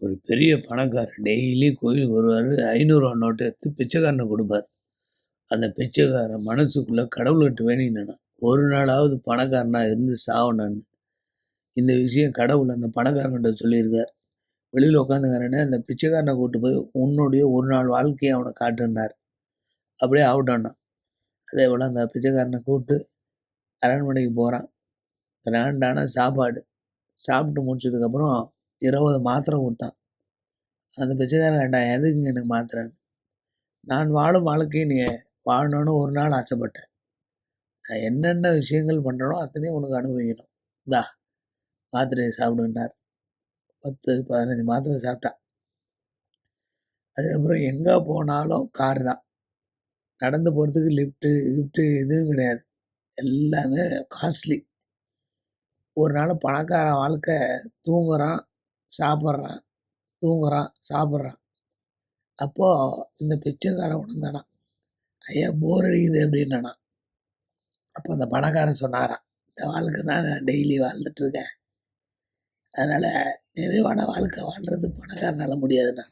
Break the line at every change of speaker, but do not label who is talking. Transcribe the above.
ஒரு பெரிய பணக்காரர் டெய்லி கோயிலுக்கு வருவார். 500 நோட்டு எடுத்து பிச்சைக்காரனுக்கு கொடுப்பார். அந்த பிச்சைக்காரன் மனசுக்குள்ளே கடவுள்கிட்ட வேண்டினானா, ஒரு நாளாவது பணக்காரனா இருந்து சாவணும்னு. இந்த விஷயம் கடவுள் அந்த பணக்காரன்கிட்ட சொல்லியிருக்கார். வெளியில் உட்காந்துக்காரனே அந்த பிச்சைக்காரனை கூப்பிட்டு போய் உன்னுடைய ஒரு நாள் வாழ்க்கையை அவனை காட்டுனார். அப்படியே ஆகட்டோன்னா அதே போல் அந்த பிச்சைக்காரனை கூப்பிட்டு அரண்மனைக்கு போகிறான். கிராண்டான சாப்பாடு சாப்பிட்டு முடிச்சதுக்கப்புறம் 20 மாத்திரை கொடுத்தான். அந்த பிச்சைக்காரன் கேட்டான், எதுக்குங்க எனக்கு மாத்திரைன்னு. நான் வாழும் வாழ்க்கையை நீ வாழணும்னு ஒரு நாள் ஆசைப்பட்டேன். நான் என்னென்ன விஷயங்கள் பண்ணுறனோ அத்தனையும் உனக்கு அனுபவிக்கணும். இந்தா மாத்திரையை சாப்பிடுன்னார். 10-15 மாத்திரை சாப்பிட்டான். அதுக்கப்புறம் எங்கே போனாலும் கார் தான். நடந்து போகிறதுக்கு லிஃப்ட்டு எதுவும் கிடையாது. எல்லாமே காஸ்ட்லி. ஒரு நாள் பணக்காரன் வாழ்க்கை தூங்குறான், சாப்பிட்றான், தூங்குறான், சாப்பிட்றான். அப்போது இந்த பிச்சைக்காரன் உணர்ந்தானா, ஐயா போர் அடிக்குது அப்படின்னானா. அப்போ அந்த பணக்காரன் சொன்னாராம், இந்த வாழ்க்கை தான் நான் டெய்லி வாழ்ந்துட்டுருக்கேன். அதனால் நிறைவான வாழ்க்கை வாழ்கிறது பணக்காரனால் முடியாதுண்ணா.